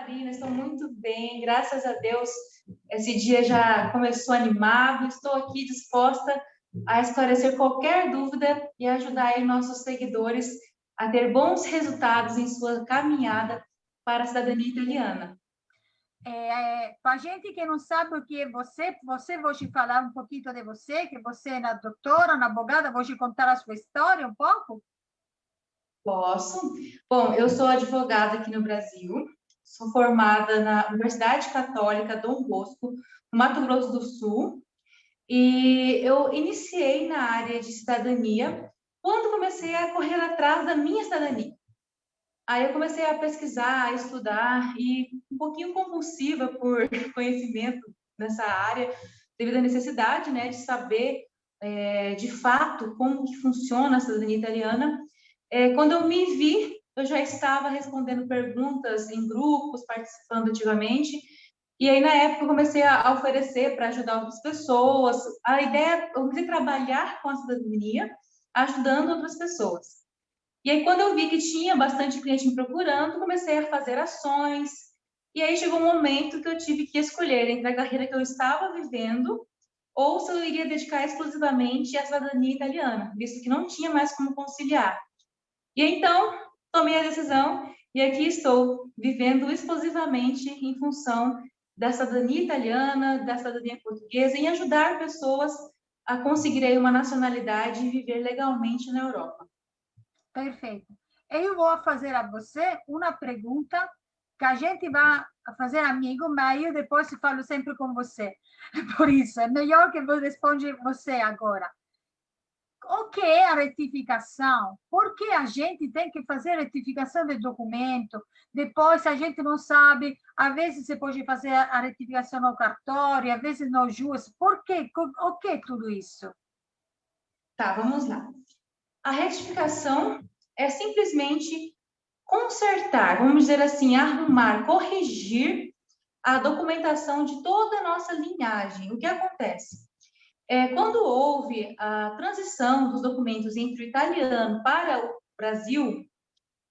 Marina, estou muito bem, graças a Deus. Esse dia já começou animado, estou aqui disposta a esclarecer qualquer dúvida e ajudar aí nossos seguidores a ter bons resultados em sua caminhada para a cidadania italiana. Para a gente que não sabe o que é você pode falar um pouquinho de você, que você é uma doutora, uma advogada, pode contar a sua história um pouco? Posso? Bom, eu sou advogada aqui no Brasil, sou formada na Universidade Católica Dom Bosco, no Mato Grosso do Sul, e eu iniciei na área de cidadania quando comecei a correr atrás da minha cidadania. Aí eu comecei a pesquisar, a estudar, e um pouquinho compulsiva por conhecimento nessa área, devido à necessidade, né, de saber, de fato, como que funciona a cidadania italiana. Quando eu me vi, eu já estava respondendo perguntas em grupos, participando ativamente, e aí, na época, eu comecei a oferecer para ajudar outras pessoas. A ideia, eu comecei a trabalhar com a cidadania, ajudando outras pessoas. E aí, quando eu vi que tinha bastante cliente me procurando, comecei a fazer ações. E aí, chegou um momento que eu tive que escolher entre a carreira que eu estava vivendo ou se eu iria dedicar exclusivamente à cidadania italiana, visto que não tinha mais como conciliar. E então, tomei a decisão e aqui estou, vivendo exclusivamente em função da cidadania italiana, da cidadania portuguesa, em ajudar pessoas a conseguirem uma nacionalidade e viver legalmente na Europa. Perfeito. Eu vou fazer a você uma pergunta que a gente vai fazer amigo, mas eu depois falo sempre com você. Por isso, é melhor que eu responda você agora. O que é a retificação? Por que a gente tem que fazer retificação de documento? Depois, a gente não sabe, às vezes você pode fazer a retificação no cartório, às vezes no juiz. Por quê? O que é tudo isso? Tá, vamos lá. A retificação é simplesmente consertar, vamos dizer assim, arrumar, corrigir a documentação de toda a nossa linhagem. O que acontece? Quando houve a transição dos documentos entre o italiano para o Brasil,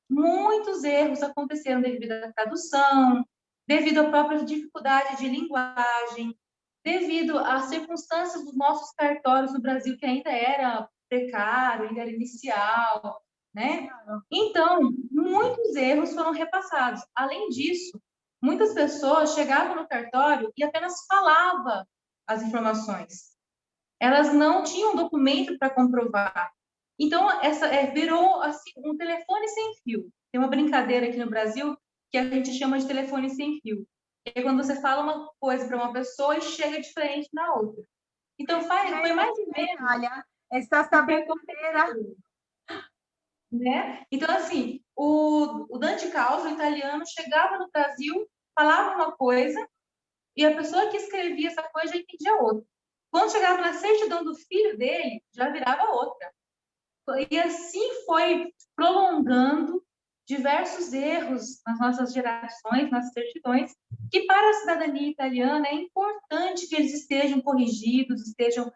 muitos erros aconteceram devido à tradução, devido à própria dificuldade de linguagem, devido às circunstâncias dos nossos cartórios no Brasil, que ainda era precário, ainda era inicial, né? Então, muitos erros foram repassados. Além disso, muitas pessoas chegavam no cartório e apenas falavam as informações. Elas não tinham documento para comprovar. Então, essa virou assim, um telefone sem fio. Tem uma brincadeira aqui no Brasil que a gente chama de telefone sem fio. É quando você fala uma coisa para uma pessoa e chega diferente na outra. Então, foi mais ou menos. Olha, esta brincadeira. Né? Então, assim, o Dante Caos, o italiano, chegava no Brasil, falava uma coisa, e a pessoa que escrevia essa coisa já entendia outra. Quando chegava na certidão do filho dele, já virava outra. E assim foi prolongando diversos erros nas nossas gerações, nas certidões, que para a cidadania italiana é importante que eles estejam corrigidos, estejam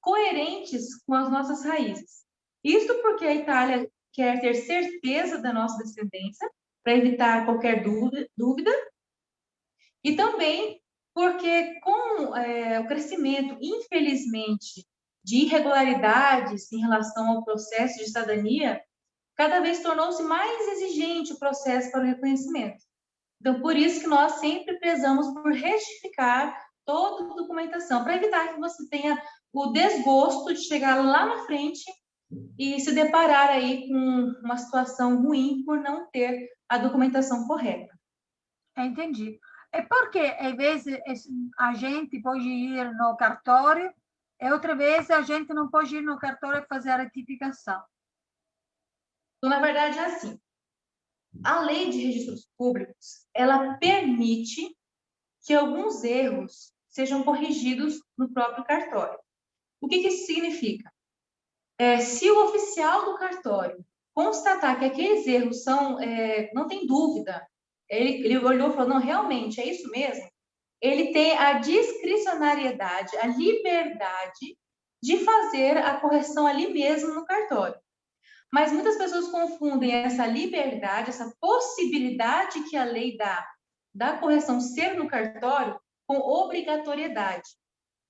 coerentes com as nossas raízes. Isso porque a Itália quer ter certeza da nossa descendência, para evitar qualquer dúvida, e também porque com o crescimento, infelizmente, de irregularidades em relação ao processo de cidadania, cada vez tornou-se mais exigente o processo para o reconhecimento. Então, por isso que nós sempre prezamos por retificar toda a documentação, para evitar que você tenha o desgosto de chegar lá na frente e se deparar aí com uma situação ruim por não ter a documentação correta. Entendi. É porque, às vezes, a gente pode ir no cartório e outra vez a gente não pode ir no cartório fazer a retificação. Então, na verdade, é assim. A lei de registros públicos, ela permite que alguns erros sejam corrigidos no próprio cartório. O que isso significa? Se o oficial do cartório constatar que aqueles erros não tem dúvida, ele olhou e falou, não, realmente, é isso mesmo, ele tem a discricionariedade, a liberdade de fazer a correção ali mesmo no cartório. Mas muitas pessoas confundem essa liberdade, essa possibilidade que a lei dá da correção ser no cartório com obrigatoriedade.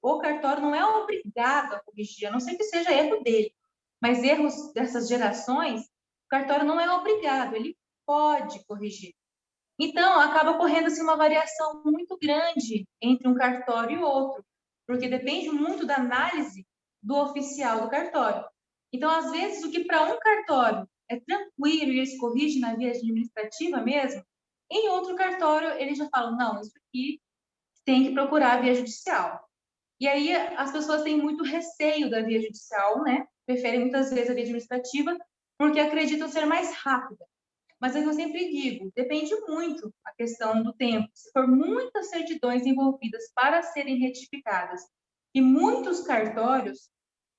O cartório não é obrigado a corrigir, a não ser que seja erro dele. Mas erros dessas gerações, o cartório não é obrigado, ele pode corrigir. Então, acaba ocorrendo-se uma variação muito grande entre um cartório e outro, porque depende muito da análise do oficial do cartório. Então, às vezes, o que para um cartório é tranquilo e eles corrigem na via administrativa mesmo, em outro cartório eles já falam, não, isso aqui tem que procurar a via judicial. E aí as pessoas têm muito receio da via judicial, né? Preferem muitas vezes a via administrativa porque acreditam ser mais rápida. Mas é que eu sempre digo, depende muito a questão do tempo. Se for muitas certidões envolvidas para serem retificadas e muitos cartórios,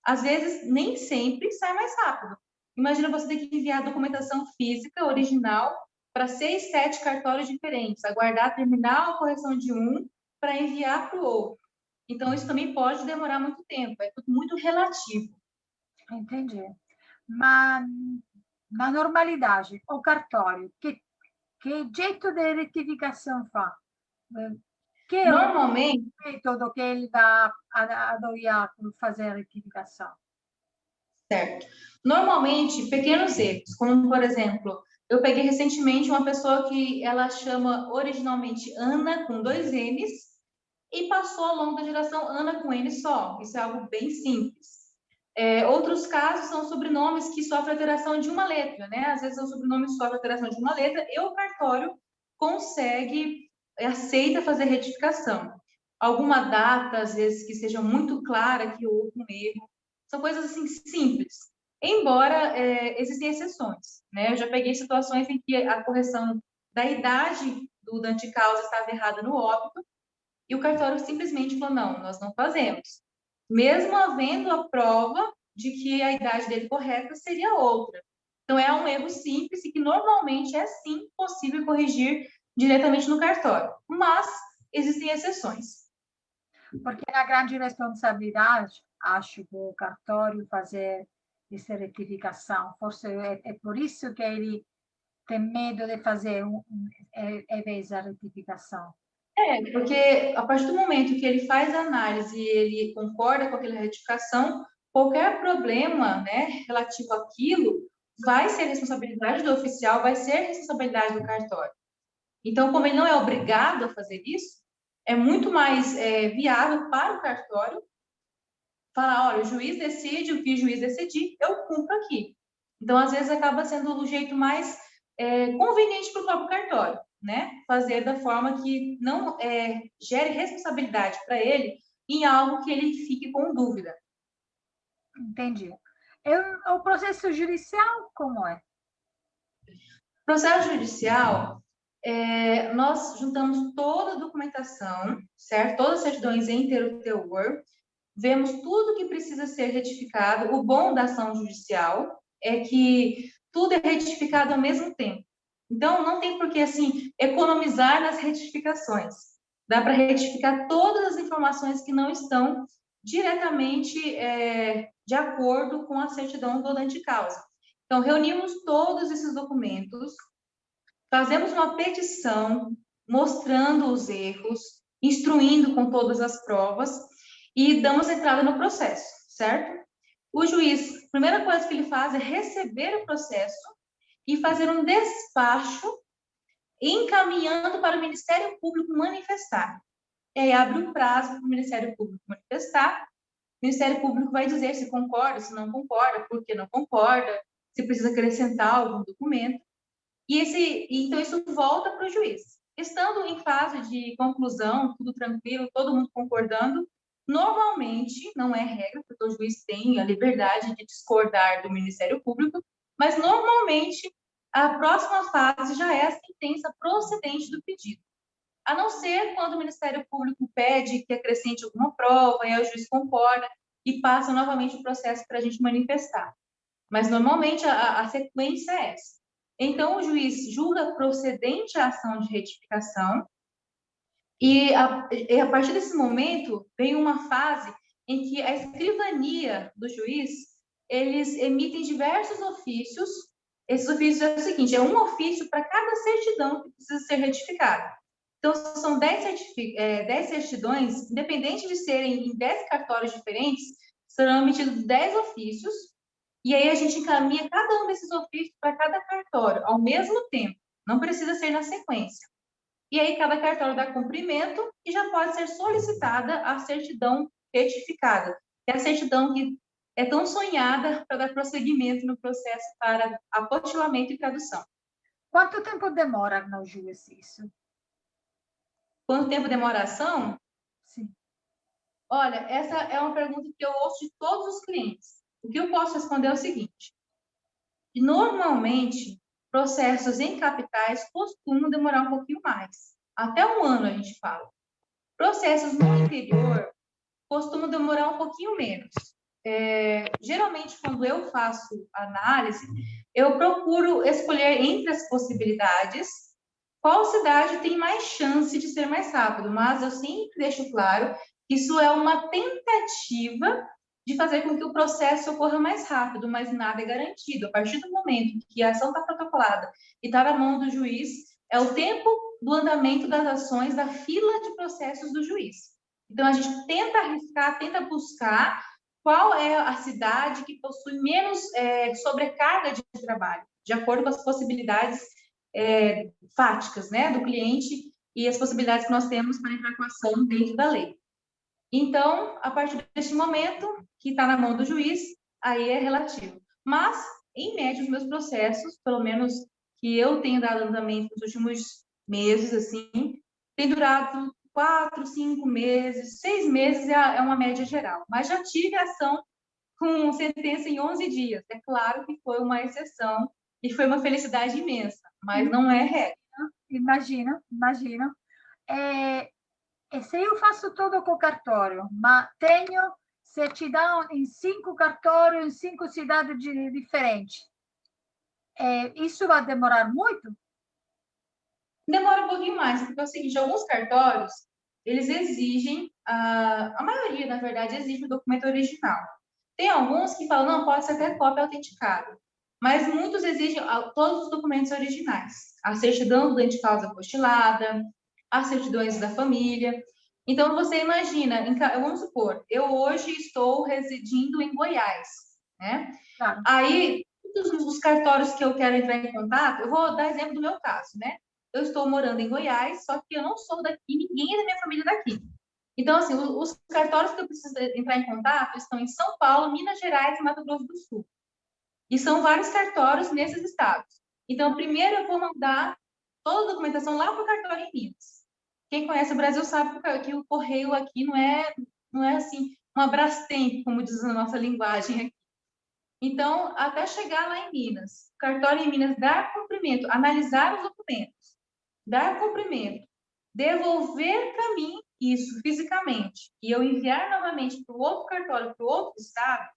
às vezes nem sempre sai mais rápido. Imagina você ter que enviar a documentação física original para 6, 7 cartórios diferentes, aguardar terminar a correção de um para enviar para o outro. Então, isso também pode demorar muito tempo, é tudo muito relativo. Entendi. Mas, na normalidade, o cartório, que jeito de retificação fa? Que é Normalmente, o método que ele vai adoiar para fazer a retificação? certo. Normalmente, pequenos erros, como, por exemplo, eu peguei recentemente uma pessoa que ela chama originalmente Ana, com 2 N's, e passou ao longo da geração Ana com N só. Isso é algo bem simples. Outros casos são sobrenomes que sofrem alteração de uma letra, né? Às vezes o sobrenome sofre alteração de uma letra e o cartório consegue, aceita fazer retificação. Alguma data, às vezes, que seja muito clara que houve um erro. São coisas, assim, simples. Embora existem exceções, né? Eu já peguei situações em que a correção da idade do dante causa estava errada no óbito e o cartório simplesmente falou, não, nós não fazemos. Mesmo havendo a prova de que a idade dele correta seria outra. Então, é um erro simples e que normalmente é, sim, possível corrigir diretamente no cartório. Mas existem exceções. Porque é a grande responsabilidade, acho, do cartório fazer essa retificação. Forse é por isso que ele tem medo de fazer essa retificação. Porque a partir do momento que ele faz a análise e ele concorda com aquela retificação, qualquer problema, né, relativo àquilo vai ser responsabilidade do oficial, vai ser responsabilidade do cartório. Então, como ele não é obrigado a fazer isso, é muito mais viável para o cartório falar, olha, o juiz decide, o que o juiz decidir, eu cumpro aqui. Então, às vezes, acaba sendo o jeito mais conveniente para o próprio cartório, né? Fazer da forma que não gere responsabilidade para ele em algo que ele fique com dúvida. Entendi. O processo judicial, como é? Processo judicial, nós juntamos toda a documentação, certo? Todas as certidões em teor, vemos tudo que precisa ser retificado. O bom da ação judicial é que tudo é retificado ao mesmo tempo. Então, não tem por que, assim, economizar nas retificações. Dá para retificar todas as informações que não estão diretamente de acordo com a certidão do dante causa. Então, reunimos todos esses documentos, fazemos uma petição mostrando os erros, instruindo com todas as provas e damos entrada no processo, certo? O juiz, a primeira coisa que ele faz é receber o processo e fazer um despacho encaminhando para o Ministério Público manifestar. E aí abre um prazo para o Ministério Público manifestar. O Ministério Público vai dizer se concorda, se não concorda, por que não concorda, se precisa acrescentar algum documento. Então, isso volta para o juiz. Estando em fase de conclusão, tudo tranquilo, todo mundo concordando, normalmente, não é regra, porque o juiz tem a liberdade de discordar do Ministério Público, mas normalmente a próxima fase já é a sentença procedente do pedido. A não ser quando o Ministério Público pede que acrescente alguma prova, e aí o juiz concorda e passa novamente o processo para a gente manifestar. Mas normalmente a sequência é essa. Então, o juiz julga procedente a ação de retificação e a partir desse momento vem uma fase em que a escrivania do juiz, eles emitem diversos ofícios. Esses ofícios é o seguinte, é um ofício para cada certidão que precisa ser retificada. Então, são 10 certidões, independente de serem em 10 cartórios diferentes, serão emitidos 10 ofícios, e aí a gente encaminha cada um desses ofícios para cada cartório, ao mesmo tempo, não precisa ser na sequência. E aí cada cartório dá cumprimento e já pode ser solicitada a certidão retificada, que é a certidão que é tão sonhada para dar prosseguimento no processo para apostilamento e tradução. Quanto tempo demora no juiz isso? Quanto tempo demora a ação? Sim. Olha, essa é uma pergunta que eu ouço de todos os clientes. O que eu posso responder é o seguinte: normalmente, processos em capitais costumam demorar um pouquinho mais. Até um ano, a gente fala. Processos no interior costumam demorar um pouquinho menos. Geralmente, quando eu faço análise, eu procuro escolher entre as possibilidades qual cidade tem mais chance de ser mais rápido, mas eu sempre deixo claro que isso é uma tentativa de fazer com que o processo ocorra mais rápido, mas nada é garantido. A partir do momento que a ação está protocolada e está na mão do juiz, é o tempo do andamento das ações da fila de processos do juiz. Então, a gente tenta arriscar, tenta buscar qual é a cidade que possui menos sobrecarga de trabalho, de acordo com as possibilidades fáticas, né, do cliente e as possibilidades que nós temos para entrar com a ação dentro da lei. Então, a partir deste momento, que está na mão do juiz, aí é relativo. Mas, em média, os meus processos, pelo menos que eu tenho dado andamento nos últimos meses, assim, tem durado 4, 5 meses, 6 meses é uma média geral. Mas já tive ação com sentença em 11 dias. É claro que foi uma exceção e foi uma felicidade imensa, mas não é regra. Imagino. Se eu faço tudo com cartório, mas tenho certidão em 5 cartórios, em 5 cidades diferentes, isso vai demorar muito? Demora um pouquinho mais, porque é o seguinte, alguns cartórios, eles exigem, a maioria, na verdade, exige o documento original. Tem alguns que falam, não, pode ser até cópia autenticada, mas muitos exigem todos os documentos originais. A certidão do dante de causa apostilada, as certidões da família. Então, você imagina, vamos supor, eu hoje estou residindo em Goiás, né? Claro. Aí, todos os cartórios que eu quero entrar em contato, eu vou dar exemplo do meu caso, né? Eu estou morando em Goiás, só que eu não sou daqui, ninguém da minha família é daqui. Então, assim, os cartórios que eu preciso entrar em contato estão em São Paulo, Minas Gerais e Mato Grosso do Sul. E são vários cartórios nesses estados. Então, primeiro eu vou mandar toda a documentação lá para o cartório em Minas. Quem conhece o Brasil sabe que o correio aqui não é assim, uma Brastemp, como diz a nossa linguagem aqui. Então, até chegar lá em Minas, o cartório em Minas dar cumprimento, analisar os documentos, dar cumprimento, devolver para mim isso fisicamente, e eu enviar novamente para o outro cartório, para o outro estado,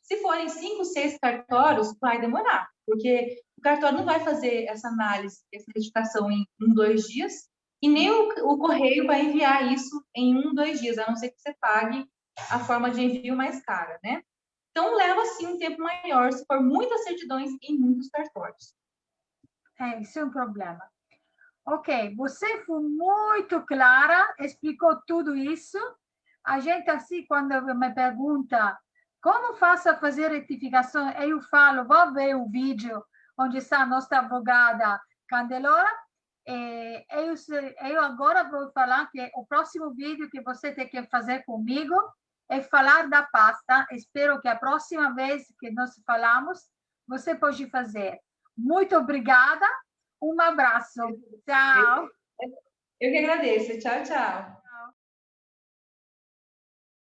se forem 5, 6 cartórios, vai demorar, porque o cartório não vai fazer essa análise, essa retificação em 1, 2 dias, e nem o correio vai enviar isso em 1, 2 dias, a não ser que você pague a forma de envio mais cara, né? Então, leva, sim, um tempo maior, se for muitas certidões em muitos cartórios. Isso é um problema. Ok, você foi muito clara, explicou tudo isso. A gente, assim, quando me pergunta como faço a fazer retificação, eu falo, vou ver o vídeo onde está a nossa advogada Candelora. Eu agora vou falar que o próximo vídeo que você tem que fazer comigo é falar da pasta. Espero que a próxima vez que nós falamos, você pode fazer. Muito obrigada. Um abraço. Tchau. Eu que agradeço. Tchau, tchau.